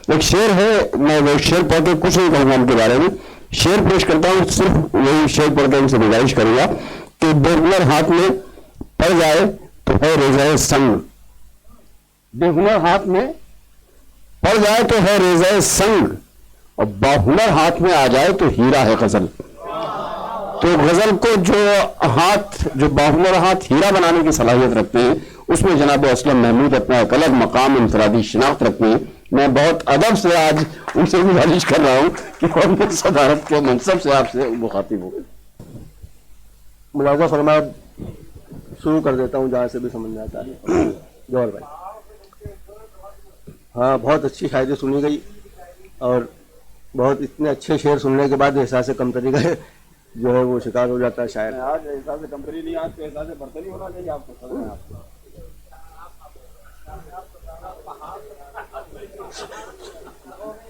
ایک شعر ہے، میں وہ شعر پڑھ کے کچھ نہیں کہوں گا ان کے بارے میں، شعر پیش کرتا ہوں، صرف وہی شعر پڑھ کے ان سے گزارش کروں گا کہ بے ہنر ہاتھ میں پڑ جائے تو ہے ریزہ سنگ، بے ہنر ہاتھ میں پڑ جائے تو ہے ریزہ سنگ، اور باہنر ہاتھ میں آ جائے تو ہیرا ہے غزل۔ تو غزل کو جو باہنر ہاتھ ہیرا بنانے کی صلاحیت رکھتے ہیں، اس میں جناب اسلم محمود اپنا ایک الگ مقام انفرادی شناخت رکھتے ہیں۔ میں بہت ادب سے آج ان سے گزارش کر رہا ہوں کہ میں صدارت کے منصب سے آپ سے مخاطب ہوں۔ ملاحظہ فرمائے، شروع کر دیتا ہوں جہاں سے بھی سمجھ میں آتا ہے۔ جوہر بھائی، ہاں بہت اچھی شاعری سنی گئی، اور بہت اتنے اچھے شعر سننے کے بعد احساس کمتری کا جو ہے وہ شکار ہو جاتا ہے شاعر۔ آج احساس کمتری نہیں، آج تو احساس برتری ہونا چاہیے آپ کو۔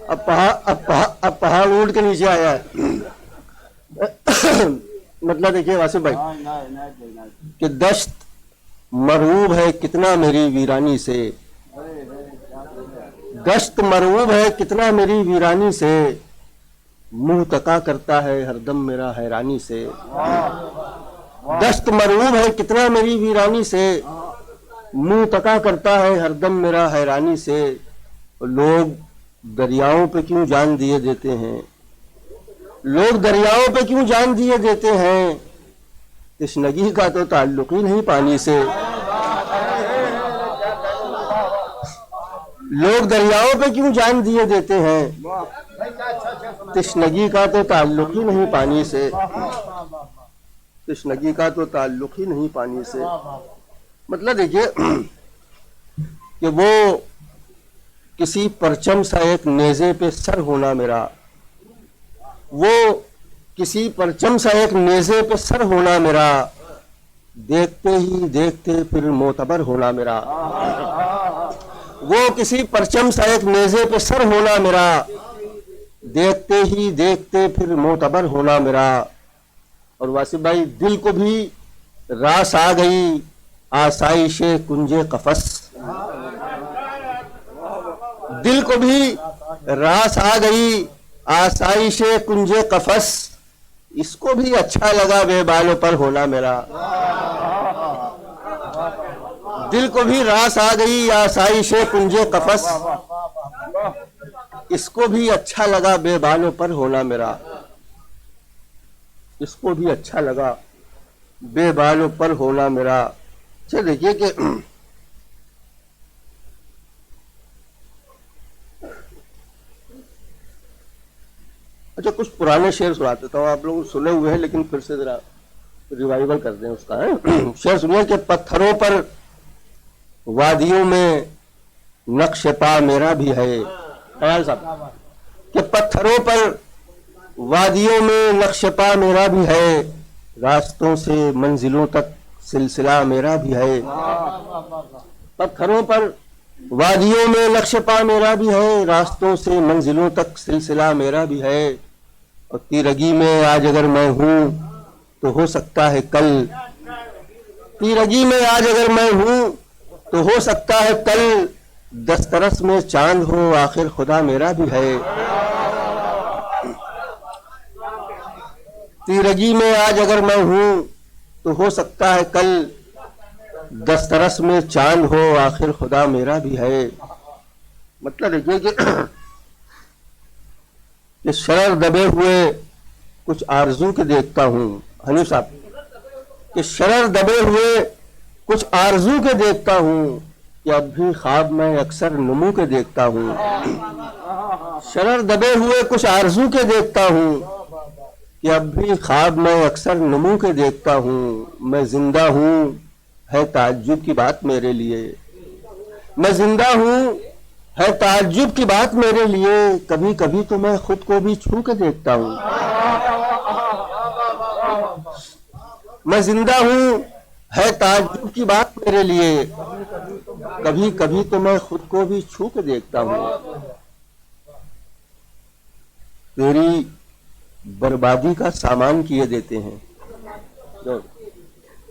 اب پہاڑ اونٹ کے نیچے آیا ہے۔ مطلب دیکھیے واسف بھائی کہ دشت مرعوب ہے کتنا میری ویرانی سے، دشت مرعوب ہے کتنا میری ویرانی سے، منہ تکا کرتا ہے ہر دم میرا حیرانی سے۔ دشت مرعوب ہے کتنا میری ویرانی سے، منہ تکا کرتا ہے ہر دم میرا حیرانی سے۔ لوگ دریاؤں پہ کیوں جان دیے دیتے ہیں، لوگ دریاؤں پہ کیوں جان دیے دیتے ہیں، تشنگی کا تو تعلق ہی نہیں پانی سے۔ لوگ دریاؤں پہ کیوں جان دیے دیتے ہیں، تشنگی کا تو تعلق ہی نہیں پانی سے، تشنگی کا تو تعلق ہی نہیں پانی سے۔ مطلب دیکھیے کہ وہ کسی پرچم سا ایک نیزے پہ سر ہونا میرا، وہ کسی پرچم سا ایک نیزے پہ سر ہونا میرا، دیکھتے ہی دیکھتے پھر معتبر ہونا میرا۔ وہ کسی پرچم سا ایک نیزے پہ سر ہونا میرا، دیکھتے ہی دیکھتے پھر معتبر ہونا میرا۔ اور واسف بھائی، دل کو بھی راس آ گئی آسائش کنج قفس، دل کو بھی راس آ گئی آسائش کنج قفس، اس کو بھی اچھا لگا بے بالوں پر ہونا میرا۔ دل کو بھی راس آ گئی آسائش کنج قفس، اس کو بھی اچھا لگا بے بالوں پر ہونا میرا، اس کو بھی اچھا لگا بے بالوں پر ہونا میرا۔ اچھا دیکھیے کہ اچھا کچھ پرانے شعر سنا دیتا ہوں، آپ لوگ سنے ہوئے ہیں لیکن پھر سے ذرا ریوائیول کر دیں اس کا۔ شعر سنیے کہ پتھروں پر وادیوں میں نقش پا میرا بھی ہے، خیال صاحب، کہ پتھروں پر وادیوں میں نقش پا میرا بھی ہے، راستوں سے منزلوں تک سلسلہ میرا بھی ہے۔ پتھروں پر وادیوں میں نقش پا میرا بھی ہے، راستوں سے منزلوں تک سلسلہ میرا بھی ہے۔ اور تیرگی میں آج اگر میں ہوں تو ہو سکتا ہے کل، تیرگی میں آج اگر میں ہوں تو ہو سکتا ہے کل، دسترس میں چاند ہو آخر خدا میرا بھی ہے۔ تیرگی میں آج اگر میں ہوں تو ہو سکتا ہے کل، دسترس میں چاند ہو آخر خدا میرا بھی ہے۔ مطلب دیکھیے کہ شرر دبے ہوئے کچھ آرزو کے دیکھتا ہوں، حنیف صاحب، کہ شرر دبے ہوئے کچھ آرزو کے دیکھتا ہوں، کہ اب بھی خواب میں اکثر نمو کے دیکھتا ہوں۔ شرر دبے ہوئے کچھ آرزو کے دیکھتا ہوں، کہ اب بھی خواب میں اکثر نمو کے دیکھتا ہوں۔ میں زندہ ہوں ہے تعجب کی بات میرے لیے، میں زندہ ہوں ہے تعجب کی بات میرے لیے، کبھی کبھی تو میں خود کو بھی چھو کے دیکھتا ہوں۔ میں زندہ ہوں ہے تعجب کی بات میرے لیے، کبھی کبھی تو میں خود کو بھی چھو کے دیکھتا ہوں۔ تیری بربادی کا سامان کیے دیتے ہیں،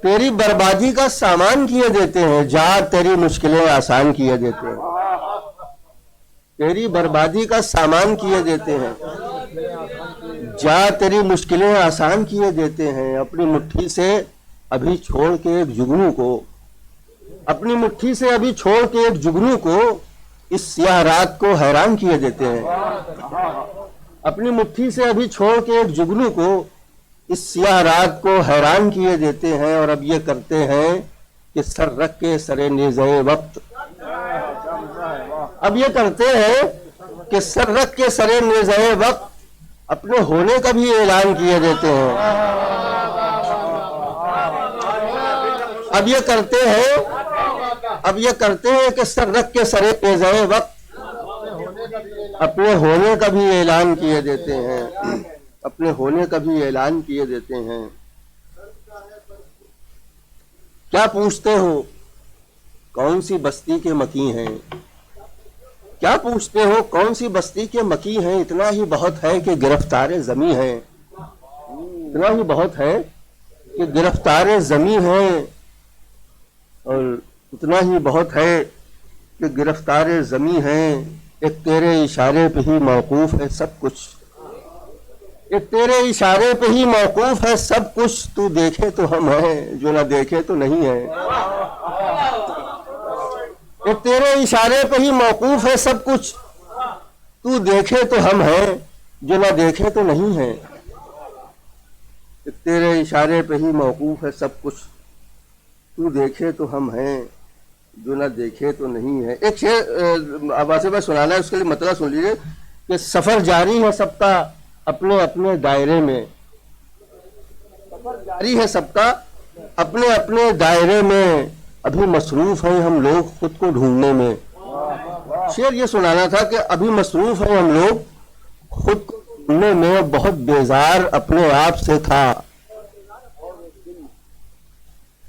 تیری بربادی کا سامان کیے دیتے ہیں، جا تیری مشکلیں آسان کیے دیتے ہیں۔ तेरी बर्बादी का सामान किए देते हैं, जा तेरी मुश्किलें आसान किए देते हैं। अपनी मुट्ठी से अभी छोड़ के एक जुगनू को, अपनी मुट्ठी से अभी छोड़ के एक जुगनू को इस सियाह रात को हैरान किए देते हैं। अपनी मुट्ठी से अभी छोड़ के एक जुगनू को इस सियाह रात को हैरान किए देते हैं। और अब ये करते हैं कि सर रख के सरे नेज़े वक्त, अब ये करते हैं कि सर रख के सरे नेज़े वक्त अपने होने का भी ऐलान किए देते हैं। अब ये करते हैं कि सर रख के सरे नेज़े वक्त अपने होने का भी ऐलान किए देते हैं, अपने होने का भी ऐलान किए देते हैं। क्या पूछते हो कौन सी बस्ती के मकी हैं, क्या पूछते हो कौन सी बस्ती के मकी हैं। इतना ही बहुत है कि गिरफ्तार ज़मी हैं, इतना ही बहुत है कि गिरफ्तार ज़मी हैं। और इतना ही बहुत है कि गिरफ्तार ज़मी हैं। एक तेरे इशारे पे ही मौकूफ है सब कुछ, एक तेरे इशारे पे ही मौकूफ है सब कुछ। तू देखे तो हम हैं, जो ना देखे तो नहीं है। एक तेरे इशारे पे ही मौकूफ है सब कुछ, तू देखे तो हम हैं, जो ना देखे तो नहीं है। एक तेरे इशारे पे ही मौकूफ है सब कुछ, तू देखे तो हम हैं, जो ना देखे तो नहीं है। एक शेर आवाज़ में सुनाना है, उसके लिए मतलब सुन लीजिए कि सफर जारी है सबका अपने अपने दायरे में, सफर जारी है सबका अपने अपने दायरे में, अभी मसरूफ हैं हम लोग खुद को ढूंढने में। शेर ये सुनाना था कि अभी मसरूफ हैं हम लोग खुद को ढूंढने में, बहुत बेजार अपने आप से था,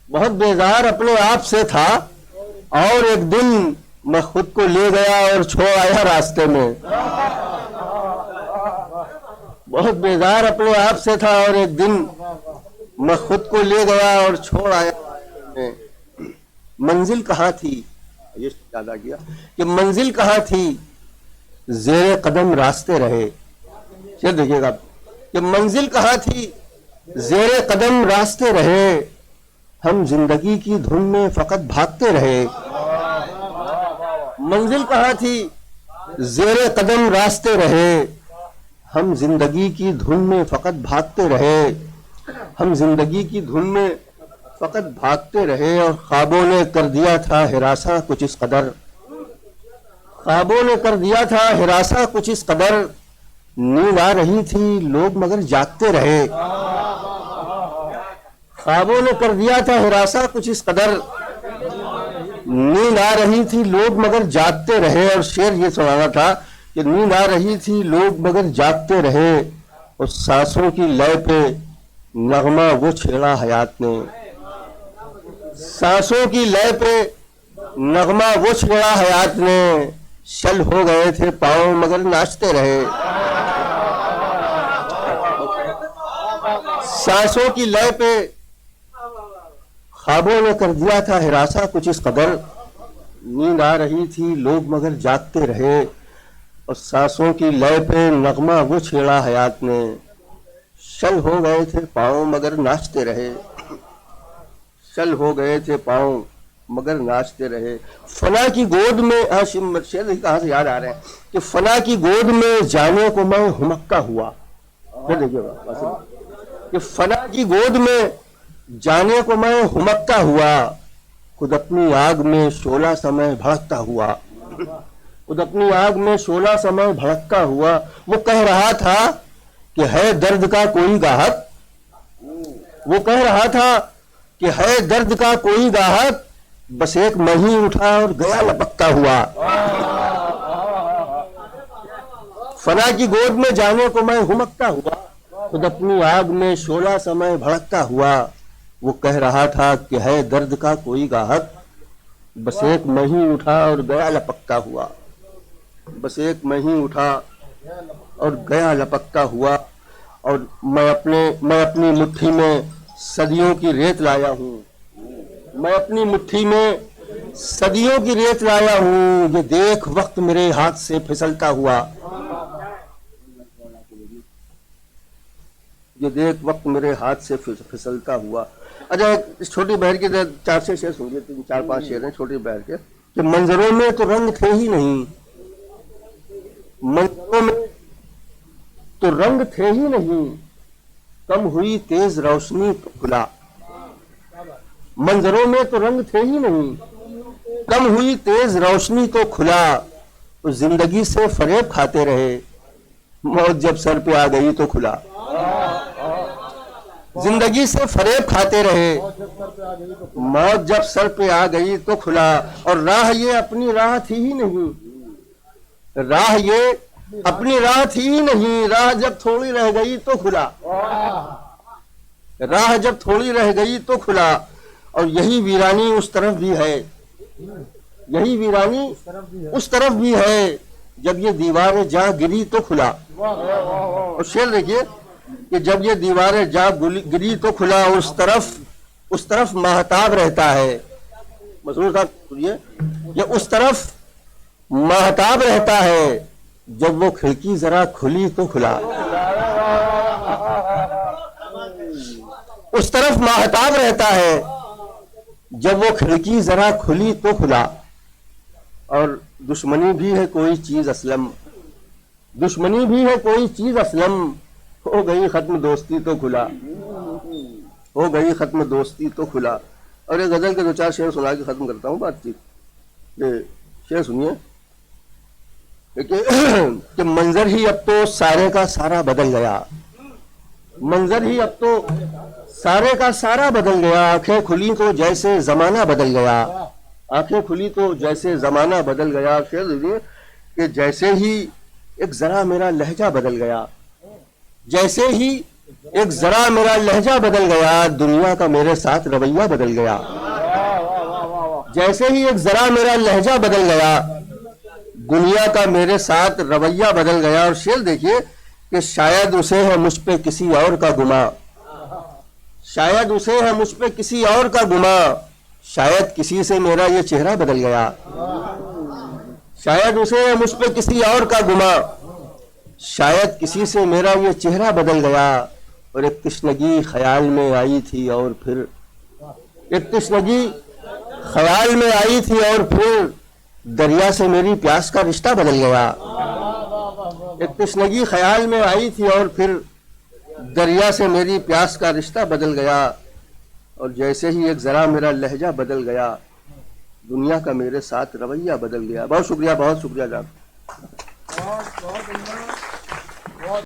बहुत बेजार अपने आप से था। और एक दिन मैं खुद को ले गया और छोड़ आया रास्ते में। बहुत बेजार अपने आप से था और एक दिन मैं खुद को ले गया और छोड़ आया। मंजिल कहाँ थी, ये याद आ गया कि मंजिल कहाँ थी, ज़ेरे कदम रास्ते रहे। ये देखिएगा कि मंजिल कहाँ थी, ज़ेरे कदम रास्ते रहे, हम जिंदगी की धुन में फकत भागते रहे। मंजिल कहाँ थी, ज़ेरे कदम रास्ते रहे, हम जिंदगी की धुन में फकत भागते रहे, हम जिंदगी की धुन में फकत भागते रहे। और ख्वाबों ने कर दिया था हिरासा कुछ इस कदर, ख्वाबों ने कर दिया था हिरासा कुछ इस कदर, नींद आ रही थी लोग मगर जागते रहे। ख्वाबों ने कर दिया था हिरासा कुछ इस कदर, नींद आ रही थी लोग मगर जागते रहे। और शेर ये सुनाना था कि नींद आ रही थी लोग मगर जागते रहे, और सांसों की लय पे नगमा वो छेड़ा हयात ने, सांसों की लय पे नगमा वो छेड़ा हयात ने, शल हो गए थे पाँव मगर नाचते रहे। सांसों की लय पे ख्वाबों ने कर दिया था हिरासा कुछ इस कदर, नींद आ रही थी लोग मगर जागते रहे, और सांसों की लय पे नगमा वो छेड़ा हयात ने, शल हो गए थे पाँव मगर नाचते रहे, शल हो गए थे पाँव मगर नाचते रहे। फना की गोद में, शेर कहाँ से याद आ रहे हैं कि फना की गोद में जाने को मैं हुमक्का हुआ। फिर देखिएगा कि फना की गोद में जाने को मैं हुमक्का हुआ, खुद अपनी आग में शोला समय भड़कता हुआ, खुद अपनी आग में शोला समय भड़कता हुआ। वो कह रहा था कि है दर्द का कोई गाहक, वो कह रहा था कि है दर्द का कोई गाहक, बस एक मैं ही उठा और गया लपकता हुआ। फना की गोद में जाने को मैं हुमकता हुआ, खुद अपनी आग में शोला समय भड़कता हुआ। वो कह रहा था कि है दर्द का कोई गाहक, बस एक मैं ही उठा और गया लपकता हुआ, बस एक मैं ही उठा और गया लपकता हुआ। और मैं अपनी मुट्ठी में सदियों की रेत लाया हूँ, मैं अपनी मुट्ठी में सदियों की रेत लाया हूं, ये देख वक्त मेरे हाथ से फिसलता हुआ, ये देख वक्त मेरे हाथ से फिसलता हुआ। अच्छा, इस छोटी बहर के 4 शेर सुनिए, 4-5 शेर हैं छोटी बहर के, कि मंजरों में तो रंग थे ही नहीं, मंजरों में तो रंग थे ही नहीं, कम हुई तेज रोशनी तो खुला। मंजरों में तो रंग थे ही नहीं, कम हुई तेज रोशनी तो खुला। तो जिंदगी से फरेब खाते रहे, मौत जब सर पे आ गई तो खुला। जिंदगी से फरेब खाते रहे, मौत जब सर पे आ गई तो खुला। और राह ये अपनी राह थी ही नहीं, राह ये अपनी राह थी ही नहीं, राह जब थोड़ी रह गई तो खुला, राह जब थोड़ी रह गई तो खुला। और यही वीरानी उस तरफ भी है, यही वीरानी उस तरफ भी है, जब ये दीवारें जा गिरी तो खुला। और शेर देखिए कि जब ये दीवारें जा गिरी तो खुला, उस तरफ महताब रहता है। मसरूर साहब सुनिए, ये उस तरफ महताब रहता है, जब वो खिड़की जरा खुली तो खुला। उस तरफ महताब रहता है, जब वो खिड़की जरा खुली तो खुला। और दुश्मनी भी है कोई चीज असलम, दुश्मनी भी है कोई चीज असलम, हो गई खत्म दोस्ती तो खुला, हो गई खत्म दोस्ती तो खुला। और ये गजल के 2-4 शेर सुना के खत्म करता हूँ बातचीत। ये शेर सुनिए कि मंजर ही अब तो सारे का सारा बदल गया, मंजर ही अब तो सारे का सारा बदल गया। आंखें खुली तो जैसे जमाना बदल गया, आंखें खुली तो जैसे जमाना बदल गया। शेर दीजिए कि जैसे ही एक जरा मेरा लहजा बदल गया, जैसे ही एक जरा मेरा लहजा बदल गया, दुनिया का मेरे साथ रवैया बदल गया। जैसे ही एक जरा मेरा लहजा बदल गया, दुनिया का मेरे साथ रवैया बदल गया। और शेर देखिए कि शायद उसे है मुझ पे किसी और का गुमा, शायद उसे है मुझ पे किसी और का गुमा, शायद किसी से मेरा ये चेहरा बदल गया, शायद उसे है मुझ पे किसी और का गुमा, शायद किसी से मेरा ये चेहरा बदल गया। और एक तशनगी ख्याल में आई थी और फिर, एक तशनगी ख्याल में आई थी और फिर दरिया से मेरी प्यास का रिश्ता बदल गया। एक तशनगी ख्याल में आई थी और फिर दरिया से मेरी प्यास का रिश्ता बदल गया। और जैसे ही एक जरा मेरा लहजा बदल गया, दुनिया का मेरे साथ रवैया बदल गया। बहुत शुक्रिया, बहुत शुक्रिया जनाब।